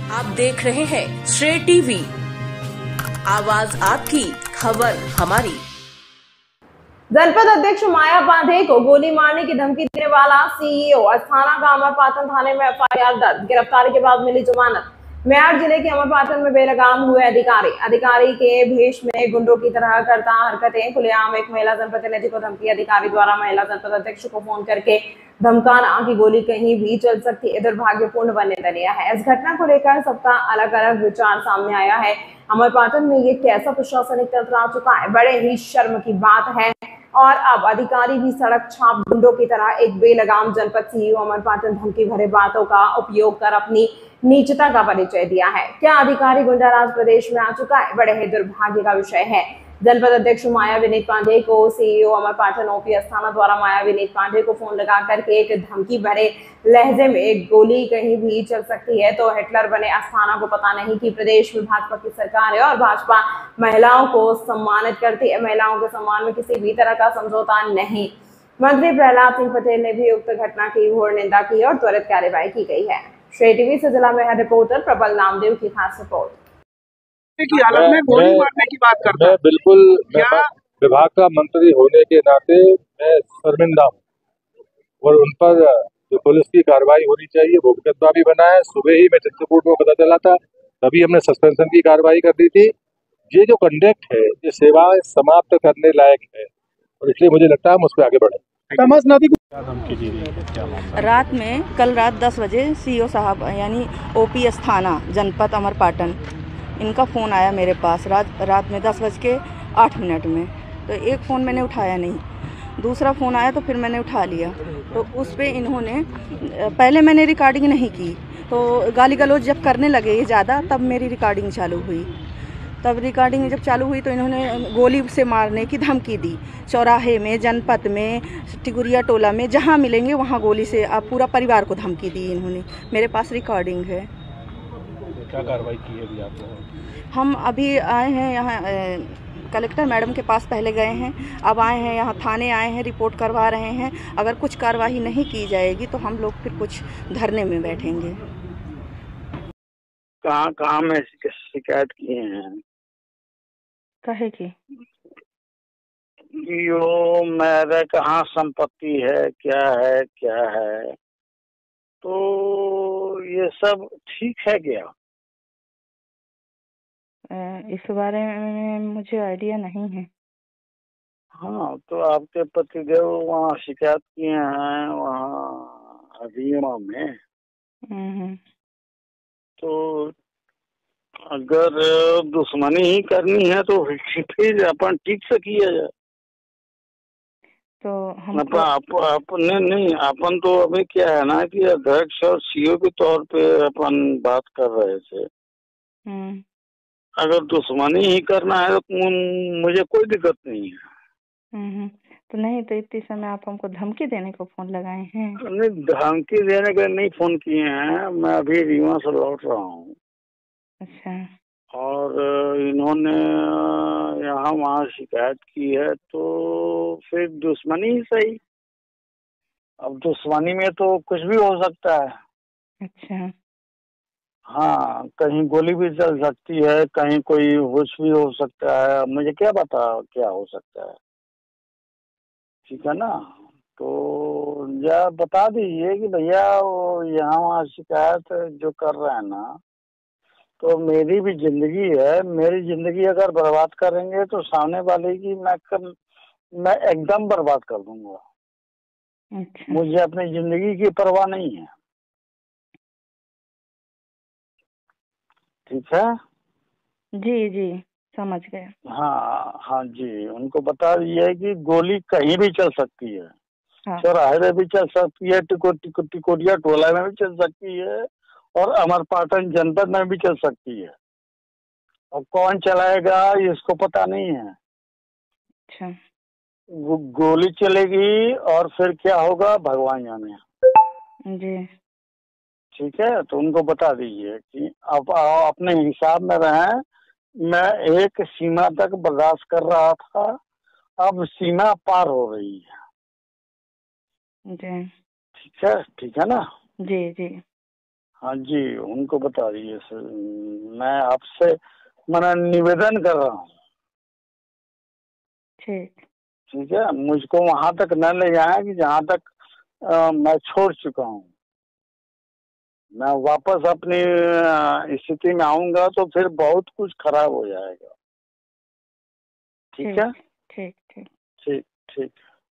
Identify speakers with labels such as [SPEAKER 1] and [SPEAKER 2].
[SPEAKER 1] आप देख रहे हैं श्रेय टीवी, आवाज आपकी, खबर हमारी।
[SPEAKER 2] जनपद अध्यक्ष माया पांडे को गोली मारने की धमकी देने वाला सीईओ अस्थाना का अमरपाटन थाने में एफआईआर दर्ज। गिरफ्तारी के बाद मिली जमानत। मेरठ जिले के अमरपाटन में बेलगाम हुए अधिकारी के भेष में गुंडों की तरह करता हरकतें। खुलेआम एक महिला जनप्रतिनिधि को धमकी। अधिकारी द्वारा महिला जनपद अध्यक्ष को फोन करके धमकाना कि गोली कहीं भी चल सकती है, दुर्भाग्यपूर्ण बनने है। इस घटना को लेकर सबका अलग अलग विचार सामने आया है। अमरपाटन में ये कैसा प्रशासनिक तंत्र आ चुका है, बड़े ही शर्म की बात है। और अब अधिकारी भी सड़क छाप गुंडों की तरह एक बेलगाम जनपद सीईओ अमरपाटन धमकी भरे बातों का उपयोग कर अपनी नीचता का परिचय दिया है। क्या अधिकारी गुंडाराज प्रदेश में आ चुका है, बड़े ही दुर्भाग्य का विषय है। जनपद अध्यक्ष माया विनीत पांडे को सीईओ अमरपाटन ओपी अस्थाना द्वारा माया विनीत पांडे को फोन लगा करके एक धमकी भरे लहजे में एक गोली कहीं भी चल सकती है तो हिटलर बने अस्थाना को पता नहीं कि प्रदेश में भाजपा की सरकार है और भाजपा महिलाओं को सम्मानित करती है। महिलाओं के सम्मान में किसी भी तरह का समझौता नहीं। मंत्री प्रहलाद सिंह पटेल ने भी उक्त घटना की घोर निंदा की और त्वरित कार्यवाही की गई है। श्रेय टीवी से जिला में है रिपोर्टर प्रबल नामदेव की खास रिपोर्ट।
[SPEAKER 3] की हालत में गोली मारने की बात करता है।
[SPEAKER 4] बिल्कुल विभाग का मंत्री होने के नाते मैं शर्मिंदा हूँ और उन पर जो पुलिस की कार्रवाई होनी चाहिए वो मुकदमा भी बना है। सुबह ही मैं चित्रकूट में पता चला था, तभी हमने सस्पेंशन की कार्रवाई कर दी थी। ये जो कंडक्ट है ये सेवाएं समाप्त करने लायक है और इसलिए मुझे लगता है हम उस पर आगे बढ़े।
[SPEAKER 5] कल रात 10 बजे सीईओ साहब यानी ओपी अस्थाना जनपद अमरपाटन इनका फ़ोन आया मेरे पास रात में 10:08 में। तो एक फ़ोन मैंने उठाया नहीं, दूसरा फ़ोन आया तो फिर मैंने उठा लिया। तो उस पे इन्होंने पहले मैंने रिकॉर्डिंग नहीं की, तो गाली गलौज जब करने लगे ये ज़्यादा तब मेरी रिकॉर्डिंग चालू हुई। तब रिकॉर्डिंग जब चालू हुई तो इन्होंने गोली से मारने की धमकी दी। चौराहे में, जनपद में, टिकुरिया टोला में, जहाँ मिलेंगे वहाँ गोली से आप पूरा परिवार को धमकी दी इन्होंने। मेरे पास रिकॉर्डिंग है।
[SPEAKER 3] क्या कार्रवाई की है अभी आप लोगों ने?
[SPEAKER 5] हम अभी आए हैं यहाँ कलेक्टर मैडम के पास पहले गए हैं, अब आए हैं यहाँ थाने आए हैं, रिपोर्ट करवा रहे हैं। अगर कुछ कार्रवाई नहीं की जाएगी तो हम लोग फिर कुछ धरने में बैठेंगे।
[SPEAKER 6] कहाँ में शिकायत किए हैं?
[SPEAKER 5] कहे की
[SPEAKER 6] यो मेरे कहाँ संपत्ति है, क्या है, तो ये सब ठीक है क्या?
[SPEAKER 5] इस बारे में मुझे आइडिया नहीं है।
[SPEAKER 6] हाँ, तो आपके पतिदेव वहाँ शिकायत किए हैं वहाँ हरियाणा में। तो अगर दुश्मनी ही करनी है तो फिर अपन ठीक से किया जाए।
[SPEAKER 5] तो हम
[SPEAKER 6] अपने नहीं, अपन तो अभी क्या है ना कि अध्यक्ष और सीईओ के तौर पे अपन बात कर रहे थे। अगर दुश्मनी ही करना है तो मुझे कोई दिक्कत नहीं है।
[SPEAKER 5] तो नहीं, तो इतने समय आप हमको धमकी देने को फोन लगाए हैं?
[SPEAKER 6] नहीं, धमकी देने के नहीं फोन किए हैं, मैं अभी रीवा से लौट रहा हूँ।
[SPEAKER 5] अच्छा।
[SPEAKER 6] और इन्होंने यहाँ वहाँ शिकायत की है तो फिर दुश्मनी ही सही। अब दुश्मनी में तो कुछ भी हो सकता है।
[SPEAKER 5] अच्छा।
[SPEAKER 6] हाँ, कहीं गोली भी चल सकती है, कहीं कोई हुश भी हो सकता है, मुझे क्या पता क्या हो सकता है। ठीक है ना? तो या बता दीजिए कि भैया वो यहाँ वहाँ शिकायत जो कर रहे हैं ना, तो मेरी भी जिंदगी है, मेरी जिंदगी अगर बर्बाद करेंगे तो सामने वाले की मैं एकदम बर्बाद कर दूंगा।
[SPEAKER 5] अच्छा।
[SPEAKER 6] मुझे अपनी जिंदगी की परवाह नहीं है। ठीक है?
[SPEAKER 5] जी जी, समझ गए।
[SPEAKER 6] हाँ जी, उनको बता दिए कि गोली कहीं भी चल सकती है।
[SPEAKER 5] हाँ।
[SPEAKER 6] चौराहे में भी चल सकती है, टिकोटिया टोला में भी चल सकती है और अमरपाटन जनपद में भी चल सकती है। और कौन चलाएगा इसको पता नहीं है।
[SPEAKER 5] अच्छा।
[SPEAKER 6] गोली चलेगी और फिर क्या होगा भगवान जाने।
[SPEAKER 5] जी।
[SPEAKER 6] ठीक है, तो उनको बता दीजिए कि आप अपने हिसाब में रहें। मैं एक सीमा तक बर्दाश्त कर रहा था, अब सीमा पार हो रही है।
[SPEAKER 5] जी।
[SPEAKER 6] ठीक है ना?
[SPEAKER 5] जी जी।
[SPEAKER 6] हाँ जी, उनको बता दीजिए सर। मैं आपसे मना निवेदन कर रहा हूँ।
[SPEAKER 5] ठीक
[SPEAKER 6] ठीक है, मुझको वहां तक न ले जाए कि जहाँ तक मैं छोड़ चुका हूँ। मैं वापस अपनी स्थिति में आऊंगा तो फिर बहुत कुछ खराब हो जाएगा। ठीक है,
[SPEAKER 5] ठीक ठीक।
[SPEAKER 6] ठीक ठीक।